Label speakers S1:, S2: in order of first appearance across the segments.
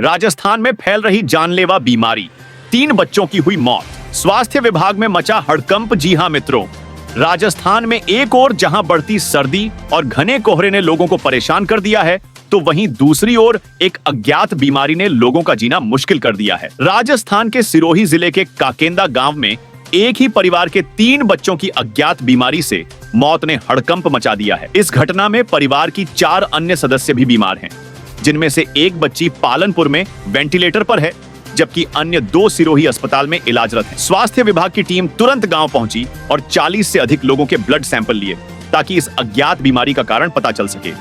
S1: राजस्थान में फैल रही जानलेवा बीमारी, 3 बच्चों की हुई मौत। स्वास्थ्य विभाग में मचा हड़कंप। जी हां मित्रों, राजस्थान में एक ओर जहां बढ़ती सर्दी और घने कोहरे ने लोगों को परेशान कर दिया है, तो वहीं दूसरी ओर एक अज्ञात बीमारी ने लोगों का जीना मुश्किल कर दिया है। राजस्थान के सिरोही जिले के काकेंदा गांव में एक ही परिवार के 3 बच्चों की अज्ञात बीमारी से मौत ने हड़कंप मचा दिया है। इस घटना में परिवार की 4 अन्य सदस्य भी बीमार हैं, जिनमें से एक बच्ची पालनपुर में वेंटिलेटर पर है, जबकि अन्य 2 सिरोही अस्पताल में इलाजरत हैं। स्वास्थ्य विभाग की टीम तुरंत गांव पहुंची और 40 से अधिक लोगों के ब्लड सैंपल लिए, ताकि इस अज्ञात बीमारी का कारण पता चल सके।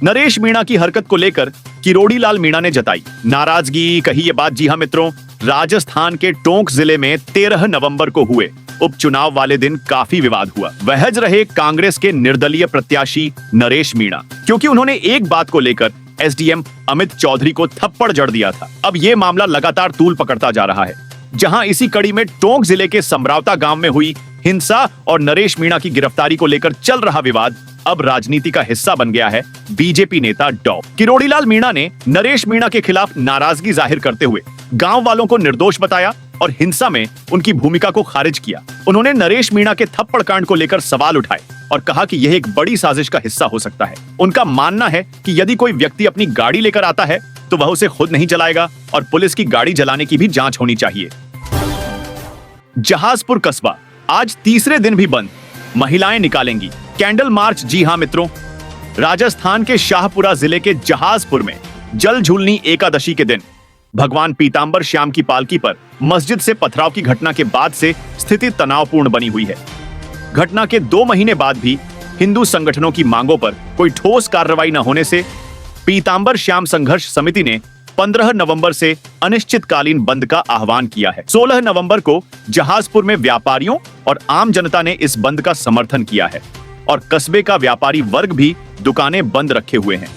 S1: नरेश मीणा की हरकत को लेकर किरोड़ी लाल मीणा ने जताई नाराजगी। कही ये बात। जी हां मित्रों, राजस्थान के टोंक जिले में 13 नवंबर को हुए उपचुनाव वाले दिन काफी विवाद हुआ। वहज रहे कांग्रेस के निर्दलीय प्रत्याशी नरेश मीणा, क्योंकि उन्होंने एक बात को लेकर एसडीएम अमित चौधरी को थप्पड़ जड़ दिया था। अब ये मामला लगातार तूल पकड़ता जा रहा है, जहां इसी कड़ी में टोंक जिले के समरावता गांव में हुई हिंसा और नरेश मीणा की गिरफ्तारी को लेकर चल रहा विवाद अब राजनीति का हिस्सा बन गया है। बीजेपी नेता डॉ किरोड़ी लाल मीणा ने नरेश मीणा के खिलाफ नाराजगी जाहिर करते हुए गांव वालों को निर्दोष बताया और हिंसा में उनकी भूमिका को खारिज किया। उन्होंने नरेश मीणा के थप्पड़ कांड को लेकर सवाल उठाए और कहा कि यह एक बड़ी साजिश का हिस्सा हो सकता है। उनका मानना है कि यदि कोई व्यक्ति अपनी गाड़ी लेकर आता है तो वह उसे खुद नहीं जलाएगा और पुलिस की गाड़ी जलाने की भी जांच होनी चाहिए। जहाजपुर कस्बा आज तीसरे दिन भी बंद, महिलाएं निकालेंगी कैंडल मार्च। जी हां मित्रों, राजस्थान के शाहपुरा जिले के जहाजपुर में जल झूलनी एकादशी के दिन भगवान पीतांबर श्याम की पालकी पर मस्जिद से पथराव की घटना के बाद से स्थिति तनावपूर्ण बनी हुई है। घटना के 2 महीने बाद भी हिंदू संगठनों की मांगों पर कोई ठोस कार्रवाई न होने से पीतांबर श्याम संघर्ष समिति ने 15 नवंबर से अनिश्चितकालीन बंद का आह्वान किया है। 16 नवंबर को जहाजपुर में व्यापारियों और आम जनता ने इस बंद का समर्थन किया है और कस्बे का व्यापारी वर्ग भी दुकानें बंद रखे हुए हैं।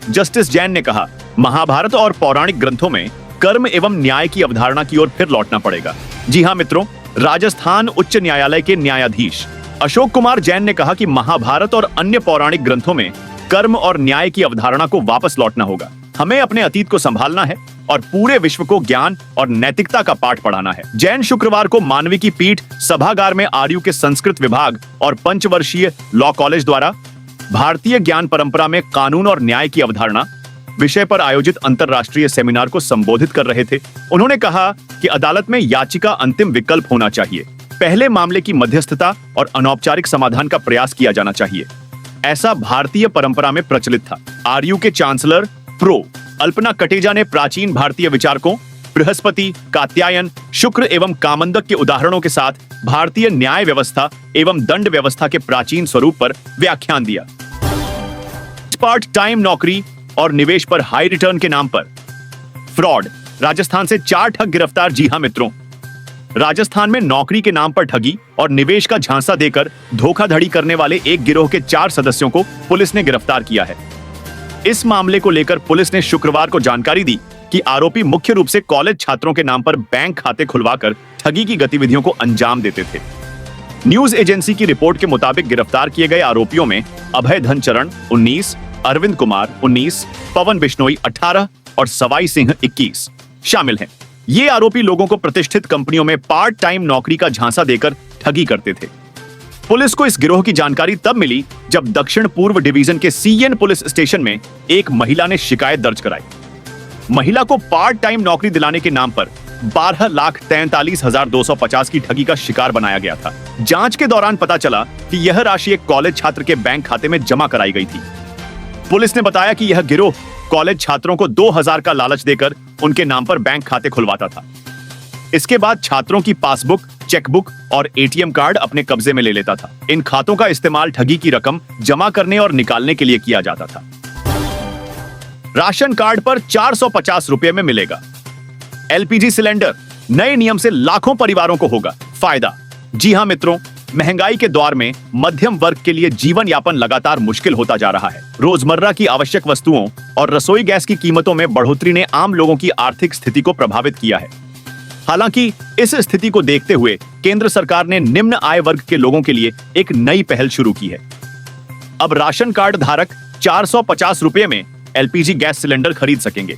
S1: जस्टिस जैन ने कहा, महाभारत और पौराणिक ग्रंथों में कर्म एवं न्याय की अवधारणा की ओर फिर लौटना पड़ेगा। जी हां मित्रों, राजस्थान उच्च न्यायालय के न्यायाधीश अशोक कुमार जैन ने कहा कि महाभारत और अन्य पौराणिक ग्रंथों में कर्म और न्याय की अवधारणा को वापस लौटना होगा। हमें अपने अतीत को संभालना है और पूरे विश्व को ज्ञान और नैतिकता का पाठ पढ़ाना है। जैन शुक्रवार को मानवी की पीठ सभागार में आरयू के संस्कृत विभाग और पंचवर्षीय लॉ कॉलेज द्वारा भारतीय ज्ञान परंपरा में कानून और न्याय की अवधारणा विषय पर आयोजित अंतर्राष्ट्रीय सेमिनार को संबोधित कर रहे थे। उन्होंने कहा कि अदालत में याचिका अंतिम विकल्प होना चाहिए। पहले मामले की मध्यस्थता और अनौपचारिक समाधान का प्रयास किया जाना चाहिए। ऐसा भारतीय परंपरा में प्रचलित था। आरयू के चांसलर प्रो अल्पना कटेजा ने प्राचीन भारतीय विचारकों बृहस्पति, कात्यायन, शुक्र एवं कामंदक के उदाहरणों के साथ भारतीय न्याय व्यवस्था एवं दंड व्यवस्था के प्राचीन स्वरूप पर व्याख्यान दिया। पार्ट टाइम नौकरी और निवेश पर हाई रिटर्न के नाम पर फ्रॉड, राजस्थान से 4 ठग गिरफ्तार। जी हां मित्रों, राजस्थान में नौकरी के नाम पर ठगी और निवेश का झांसा देकर धोखाधड़ी करने वाले एक गिरोह के 4 सदस्यों को पुलिस ने गिरफ्तार किया है। इस मामले को लेकर पुलिस ने शुक्रवार को जानकारी दी कि आरोपी मुख्य रूप से कॉलेज छात्रों के नाम पर बैंक खाते खुलवाकर ठगी की गतिविधियों को अंजाम देते थे। न्यूज एजेंसी की रिपोर्ट के मुताबिक गिरफ्तार किए गए आरोपियों में अभय धनचरण 19, अरविंद कुमार 19, पवन बिश्नोई 18 और सवाई सिंह 21 शामिल हैं। ये आरोपी लोगों को प्रतिष्ठित कंपनियों में पार्ट टाइम नौकरी का झांसा देकर ठगी करते थे। पुलिस को इस गिरोह की जानकारी तब मिली जब दक्षिण पूर्व डिवीजन के सीएन पुलिस स्टेशन में एक महिला ने शिकायत दर्ज कराई। महिला को पार्ट टाइम नौकरी दिलाने के नाम पर 12,43,250 की ठगी का शिकार बनाया गया था। जांच के दौरान पता चला कि यह राशि एक कॉलेज छात्र के बैंक खाते में जमा कराई गई थी। पुलिस ने बताया कि यह गिरोह कॉलेज छात्रों को 2,000 का लालच देकर उनके नाम पर बैंक खाते खुलवाता था। इसके बाद छात्रों की पासबुक, चेकबुक और एटीएम कार्ड अपने कब्जे में ले लेता था। इन खातों का इस्तेमाल ठगी की रकम जमा करने और निकालने के लिए किया जाता था। राशन कार्ड पर 450 रुपए में मिलेगा एलपीजी सिलेंडर। नए नियम से लाखों परिवारों को होगा फायदा। जी हां मित्रों, महंगाई के दौर में मध्यम वर्ग के लिए जीवन यापन लगातार मुश्किल होता जा रहा है। रोजमर्रा की आवश्यक वस्तुओं और रसोई गैस की कीमतों में बढ़ोतरी ने आम लोगों की आर्थिक स्थिति को प्रभावित किया है। हालांकि इस स्थिति को देखते हुए केंद्र सरकार ने निम्न आय वर्ग के लोगों के लिए एक नई पहल शुरू की है। अब राशन कार्ड धारक 450 रुपए में एलपीजी गैस सिलेंडर खरीद सकेंगे।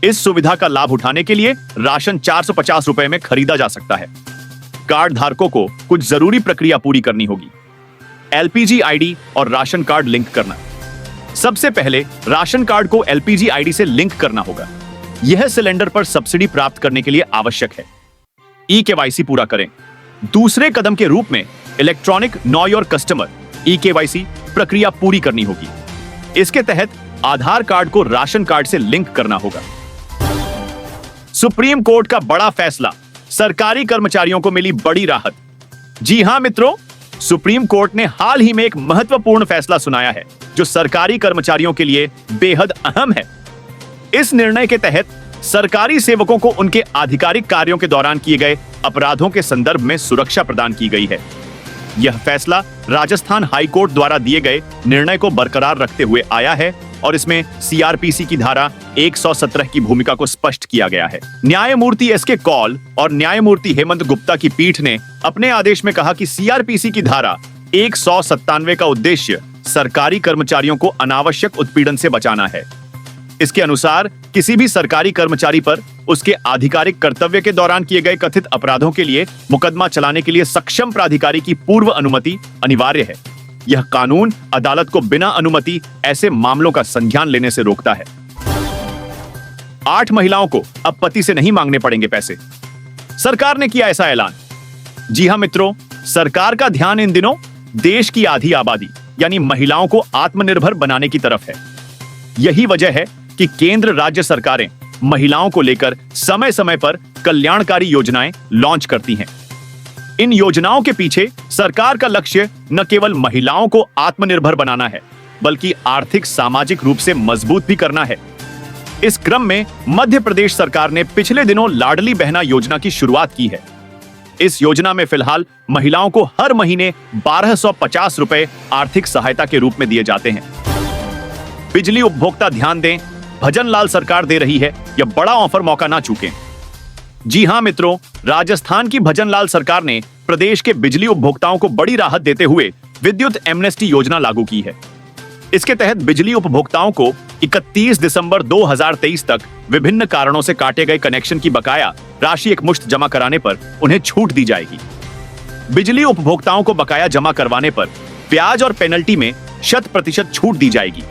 S1: इस सुविधा का लाभ उठाने के लिए राशन 450 रुपए में खरीदा जा सकता है। कार्ड धारकों को कुछ जरूरी प्रक्रिया पूरी करनी होगी। एलपीजी आईडी और राशन कार्ड लिंक करना। सबसे पहले राशन कार्ड को एलपीजी आईडी से लिंक करना होगा। यह सिलेंडर पर सब्सिडी प्राप्त करने के लिए आवश्यक है। ई-केवाईसी पूरा करें। दूसरे कदम के रूप में electronic know your customer e-KYC प्रक्रिया पूरी करनी होगी। इसके तहत आधार कार्ड को राशन कार्ड से लिंक करना होगा। सुप्रीम कोर्ट का बड़ा फैसला, सरकारी कर्मचारियों को मिली बड़ी राहत। जी हां मित्रों, सुप्रीम कोर्ट ने हाल ही में एक महत्वपूर्ण फैसला सुनाया है जो सरकारी कर्मचारियों के लिए बेहद अहम है। इस निर्णय के तहत सरकारी सेवकों को उनके आधिकारिक कार्यों के दौरान किए गए अपराधों के संदर्भ में सुरक्षा प्रदान की गई है। यह फैसला राजस्थान हाई कोर्ट द्वारा दिए गए निर्णय को बरकरार रखते हुए आया है और इसमें सीआरपीसी की धारा 117 की भूमिका को स्पष्ट किया गया है। न्यायमूर्ति एसके कौल और न्यायमूर्ति हेमंत गुप्ता की पीठ ने अपने आदेश में कहा कि सीआरपीसी की धारा 197 का उद्देश्य सरकारी कर्मचारियों को अनावश्यक उत्पीड़न से बचाना है। इसके अनुसार किसी भी सरकारी कर्मचारी पर उसके आधिकारिक कर्तव्य के दौरान किए गए कथित अपराधों के लिए मुकदमा चलाने के लिए सक्षम प्राधिकारी की पूर्व अनुमति अनिवार्य है। यह कानून अदालत को बिना अनुमति ऐसे मामलों का संज्ञान लेने से रोकता है। 8 महिलाओं को अब पति से नहीं मांगने पड़ेंगे पैसे। सरकार ने किया ऐसा ऐलान। जी हां मित्रों, सरकार का ध्यान इन दिनों देश की आधी आबादी यानी महिलाओं को आत्मनिर्भर बनाने की तरफ है। यही वजह है कि केंद्र राज्य सरकारें महिलाओं को लेकर समय समय पर कल्याणकारी योजनाएं लॉन्च करती हैं। इन योजनाओं के पीछे सरकार का लक्ष्य न केवल महिलाओं को आत्मनिर्भर बनाना है, बल्कि आर्थिक सामाजिक रूप से मजबूत भी करना है। इस क्रम में मध्य प्रदेश सरकार ने पिछले दिनों लाडली बहना योजना की शुरुआत की है। इस योजना में फिलहाल महिलाओं को हर महीने 1250 रुपए आर्थिक सहायता के रूप में दिए जाते हैं। बिजली उपभोक्ता ध्यान दें, भजनलाल सरकार दे रही है यह बड़ा ऑफर, मौका ना चूकें। जी हां मित्रों, राजस्थान की भजनलाल सरकार ने प्रदेश के बिजली उपभोक्ताओं को बड़ी राहत देते हुए विद्युत एमनेस्टी योजना लागू की है। इसके तहत बिजली उपभोक्ताओं को 31 दिसंबर 2023 तक विभिन्न कारणों से काटे गए कनेक्शन की बकाया राशि एकमुश्त जमा कराने पर उन्हें छूट दी जाएगी। बिजली उपभोक्ताओं को बकाया जमा करवाने पर ब्याज और पेनल्टी में 100% छूट दी जाएगी।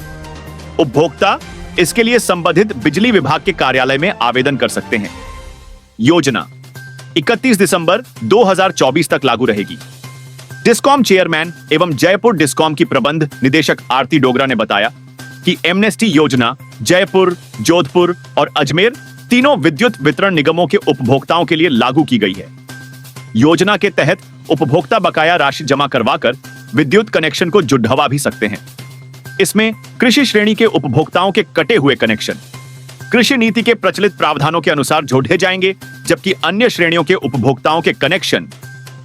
S1: उपभोक्ता इसके लिए संबंधित बिजली विभाग के कार्यालय में आवेदन कर सकते हैं। योजना 31 दिसंबर 2024 तक लागू रहेगी। डिस्कॉम चेयरमैन एवं जयपुर डिस्कॉम की प्रबंध निदेशक आरती डोगरा ने बताया कि एमनेस्टी योजना जयपुर, जोधपुर और अजमेर तीनों विद्युत वितरण निगमों के उपभोक्ताओं के लिए लागू की गई है। योजना के तहत उपभोक्ता बकाया राशि जमा करवाकर विद्युत कनेक्शन को जुड़वा भी सकते हैं। इसमें कृषि श्रेणी के उपभोक्ताओं के कटे हुए कनेक्शन कृषि नीति के प्रचलित प्रावधानों के अनुसार जोड़े जाएंगे, जबकि अन्य श्रेणियों के उपभोक्ताओं के कनेक्शन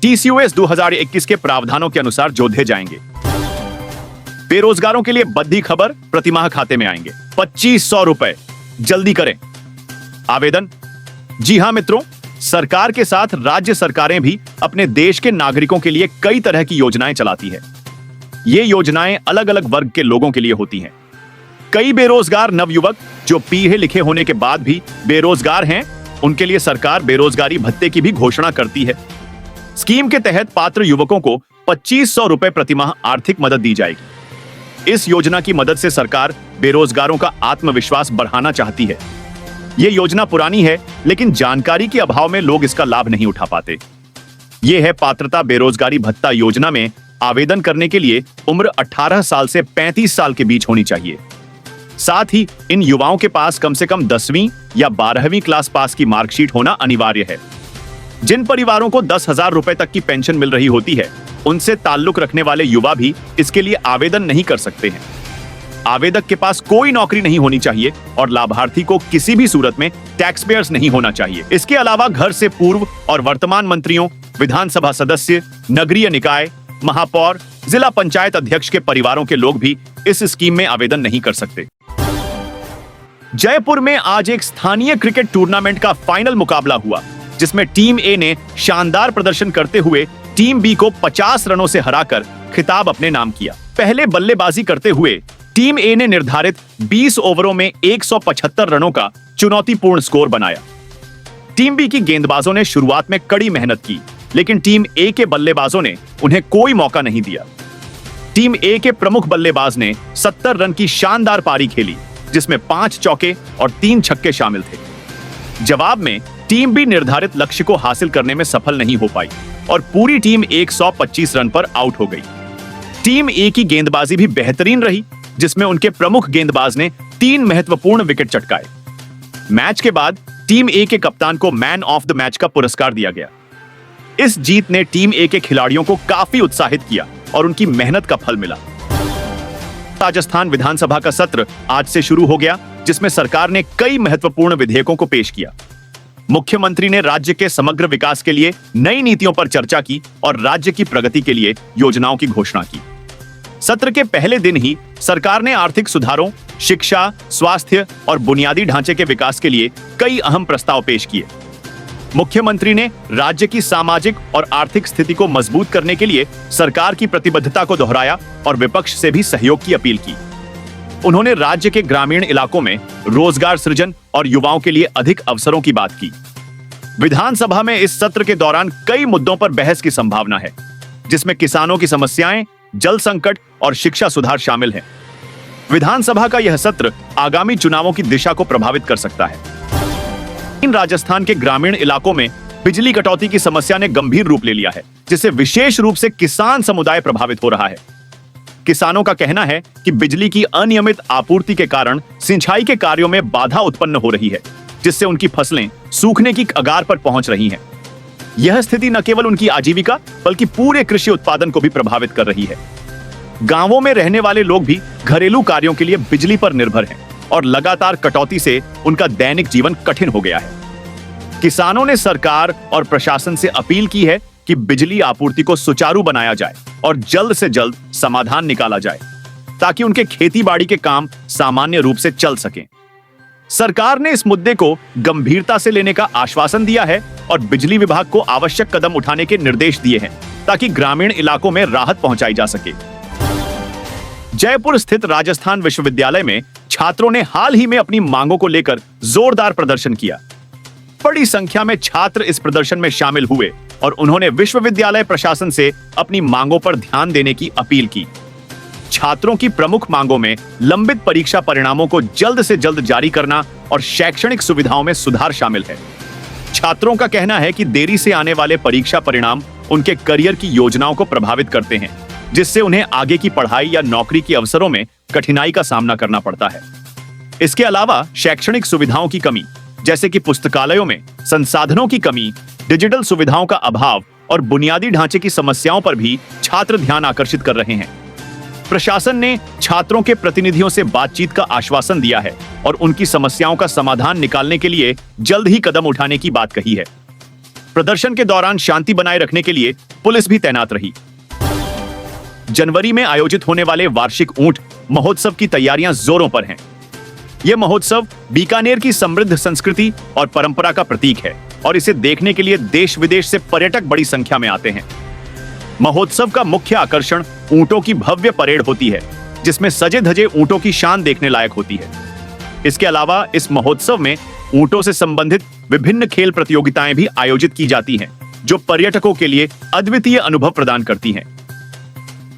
S1: टीसीओएस 2021 के प्रावधानों के अनुसार जोड़े जाएंगे। बेरोजगारों के लिए बद्दी खबर, प्रतिमाह खाते में आएंगे 2500 रुपए। जल्दी करें आवेदन। जी हां मित्रों, सरकार के साथ राज्य सरकारें भी अपने देश के नागरिकों के लिए कई तरह की योजनाएं चलाती है। ये योजनाएं अलग अलग वर्ग के लोगों के लिए होती हैं। कई बेरोजगार नवयुवक जो पढ़े लिखे होने के बाद भी बेरोजगार हैं, उनके लिए सरकार बेरोजगारी भत्ते की भी घोषणा करती है। स्कीम के तहत पात्र युवकों को 2500 रुपए प्रतिमाह आर्थिक मदद दी जाएगी। इस योजना की मदद से सरकार बेरोजगारों का आत्मविश्वास बढ़ाना चाहती है। यह योजना पुरानी है, लेकिन जानकारी के अभाव में लोग इसका लाभ नहीं उठा पाते। यह है पात्रता बेरोजगारी भत्ता योजना में आवेदन करने के लिए उम्र 18 साल से 35 साल के बीच होनी चाहिए। साथ ही इन युवाओं के पास कम से कम 10वीं या 12वीं क्लास पास की मार्कशीट होना अनिवार्य है। जिन परिवारों को 10,000 रुपए तक की पेंशन मिल रही होती है, उनसे ताल्लुक रखने वाले युवा भी इसके लिए आवेदन नहीं कर सकते हैं। आवेदक के पास कोई नौकरी नहीं होनी चाहिए और लाभार्थी को किसी भी सूरत में टैक्स पेयर्स नहीं होना चाहिए। इसके अलावा घर से पूर्व और वर्तमान मंत्रियों, विधानसभा सदस्य, नगरीय निकाय, महापौर, जिला पंचायत अध्यक्ष के परिवारों के लोग भी इस स्कीम में आवेदन नहीं कर सकते। जयपुर में आज एक स्थानीय क्रिकेट टूर्नामेंट का फाइनल मुकाबला हुआ, जिसमें टीम ए ने शानदार प्रदर्शन करते हुए टीम बी को 50 रनों से हराकर खिताब अपने नाम किया। पहले बल्लेबाजी करते हुए टीम ए ने निर्धारित 20 ओवरों में 175 रनों का चुनौतीपूर्ण स्कोर बनाया। टीम बी की गेंदबाजों ने शुरुआत में कड़ी मेहनत की, लेकिन टीम ए के बल्लेबाजों ने उन्हें कोई मौका नहीं दिया। टीम ए के प्रमुख बल्लेबाज ने 70 रन की शानदार पारी खेली, जिसमें 5 चौके और 3 छक्के शामिल थे। जवाब में टीम बी निर्धारित लक्ष्य को हासिल करने में सफल नहीं हो पाई और पूरी टीम 125 रन पर आउट हो गई। टीम ए की गेंदबाजी भी बेहतरीन रही, जिसमें उनके प्रमुख गेंदबाज ने 3 महत्वपूर्ण विकेट चटकाए। मैच के बाद टीम ए के कप्तान को मैन ऑफ द मैच का पुरस्कार दिया गया। इस जीत ने टीम ए के खिलाड़ियों को काफी उत्साहित किया और उनकी मेहनत का फल मिला। राजस्थान विधानसभा का सत्र आज से शुरू हो गया, जिसमें सरकार ने कई महत्वपूर्ण विधेयकों को पेश किया। मुख्यमंत्री ने राज्य के समग्र विकास के लिए नई नीतियों पर चर्चा की और राज्य की प्रगति के लिए योजनाओं की घोषणा की। सत्र के पहले दिन ही सरकार ने आर्थिक सुधारों, शिक्षा, स्वास्थ्य और बुनियादी ढांचे के विकास के लिए कई अहम प्रस्ताव पेश किए। मुख्यमंत्री ने राज्य की सामाजिक और आर्थिक स्थिति को मजबूत करने के लिए सरकार की प्रतिबद्धता को दोहराया और विपक्ष से भी सहयोग की अपील की। उन्होंने राज्य के ग्रामीण इलाकों में रोजगार सृजन और युवाओं के लिए अधिक अवसरों की बात की। विधानसभा में इस सत्र के दौरान कई मुद्दों पर बहस की संभावना है, जिसमें किसानों की समस्याएं, जल संकट और शिक्षा सुधार शामिल हैं। विधानसभा का यह सत्र आगामी चुनावों की दिशा को प्रभावित कर सकता है। राजस्थान के ग्रामीण इलाकों में बिजली कटौती की समस्या ने गंभीर रूप ले लिया है, जिससे विशेष रूप से किसान समुदाय प्रभावित हो रहा है। किसानों का कहना है कि बिजली की अनियमित आपूर्ति के कारण सिंचाई के कार्यों में बाधा उत्पन्न हो रही है, जिससे उनकी फसलें सूखने की कगार पर पहुंच रही हैं। यह स्थिति न केवल उनकी आजीविका बल्कि पूरे कृषि उत्पादन को भी प्रभावित कर रही है। गांवों में रहने वाले लोग भी घरेलू कार्यों के लिए बिजली पर निर्भर हैं और लगातार कटौती से उनका दैनिक जीवन कठिन हो गया है। किसानों ने सरकार और प्रशासन से अपील की है कि बिजली आपूर्ति को सुचारू बनाया जाए और जल्द से जल्द समाधान निकाला जाए, ताकि उनके खेती बाड़ी के काम सामान्य रूप से चल सकें। सरकार ने इस मुद्दे को गंभीरता से लेने का आश्वासन दिया है और बिजली विभाग को आवश्यक कदम उठाने के निर्देश दिए हैं, ताकि ग्रामीण इलाकों में राहत पहुंचाई जा सके। जयपुर स्थित राजस्थान विश्वविद्यालय में छात्रों ने हाल ही में अपनी मांगों को लेकर जोरदार प्रदर्शन किया। बड़ी संख्या में छात्र इस प्रदर्शन में शामिल हुए और उन्होंने विश्वविद्यालय प्रशासन से अपनी मांगों पर ध्यान देने की अपील की। छात्रों की प्रमुख मांगों में लंबित परीक्षा परिणामों को जल्द से जल्द जारी करना और शैक्षणिक सुविधाओं में सुधार शामिल है। छात्रों का कहना है कि देरी से आने वाले परीक्षा परिणाम उनके करियर की योजनाओं को प्रभावित करते हैं, जिससे उन्हें आगे की पढ़ाई या नौकरी के अवसरों में कठिनाई का सामना करना पड़ता है। इसके अलावा शैक्षणिक सुविधाओं की कमी, जैसे कि पुस्तकालयों में संसाधनों की कमी, डिजिटल सुविधाओं का अभाव और बुनियादी ढांचे की समस्याओं पर भी छात्र ध्यान आकर्षित कर रहे हैं। प्रशासन ने छात्रों के प्रतिनिधियों से बातचीत का आश्वासन दिया है और उनकी समस्याओं का समाधान निकालने के लिए जल्द ही कदम उठाने की बात कही है। प्रदर्शन के दौरान शांति बनाए रखने के लिए पुलिस भी तैनात रही। जनवरी में आयोजित होने वाले वार्षिक ऊंट महोत्सव की तैयारियां जोरों पर हैं। यह महोत्सव बीकानेर की समृद्ध संस्कृति और परंपरा का प्रतीक है और इसे देखने के लिए देश विदेश से पर्यटक बड़ी संख्या में आते हैं। महोत्सव का मुख्य आकर्षण ऊंटों की भव्य परेड होती है, जिसमें सजे धजे ऊंटों की शान देखने लायक होती है। इसके अलावा इस महोत्सव में ऊंटों से संबंधित विभिन्न खेल प्रतियोगिताएं भी आयोजित की जाती हैं, जो पर्यटकों के लिए अद्वितीय अनुभव प्रदान करती हैं।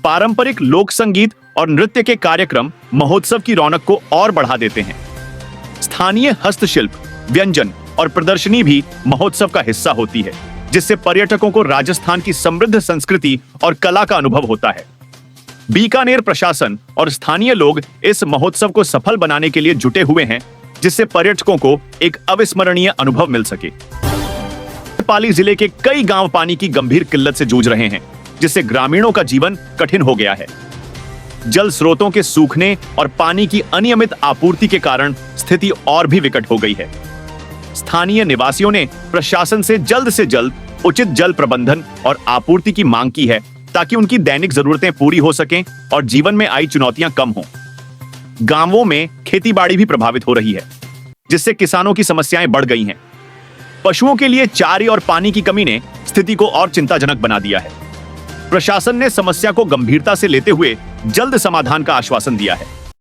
S1: पारंपरिक लोक संगीत और नृत्य के कार्यक्रम महोत्सव की रौनक को और बढ़ा देते हैं। स्थानीय हस्तशिल्प, व्यंजन और प्रदर्शनी भी महोत्सव का हिस्सा होती है, जिससे पर्यटकों को राजस्थान की समृद्ध संस्कृति और कला का अनुभव होता है। बीकानेर प्रशासन और स्थानीय लोग इस महोत्सव को सफल बनाने के लिए जुटे हुए हैं, जिससे पर्यटकों को एक अविस्मरणीय अनुभव मिल सके। पाली जिले के कई गांव पानी की गंभीर किल्लत से जूझ रहे हैं, जिससे ग्रामीणों का जीवन कठिन हो गया है। जल स्रोतों के सूखने और पानी की अनियमित आपूर्ति के कारण स्थिति और भी विकट हो गई है। स्थानीय निवासियों ने प्रशासन से जल्द उचित जल प्रबंधन और आपूर्ति की मांग की है, ताकि उनकी दैनिक जरूरतें पूरी हो सकें और जीवन में आई चुनौतियां कम हों। गांवों में खेतीबाड़ी भी प्रभावित हो रही है, जिससे किसानों की समस्याएं बढ़ गई हैं। पशुओं के लिए चारे और पानी की कमी ने स्थिति को और चिंताजनक बना दिया है। प्रशासन ने समस्या को गंभीरता से लेते हुए जल्द समाधान का आश्वासन दिया है।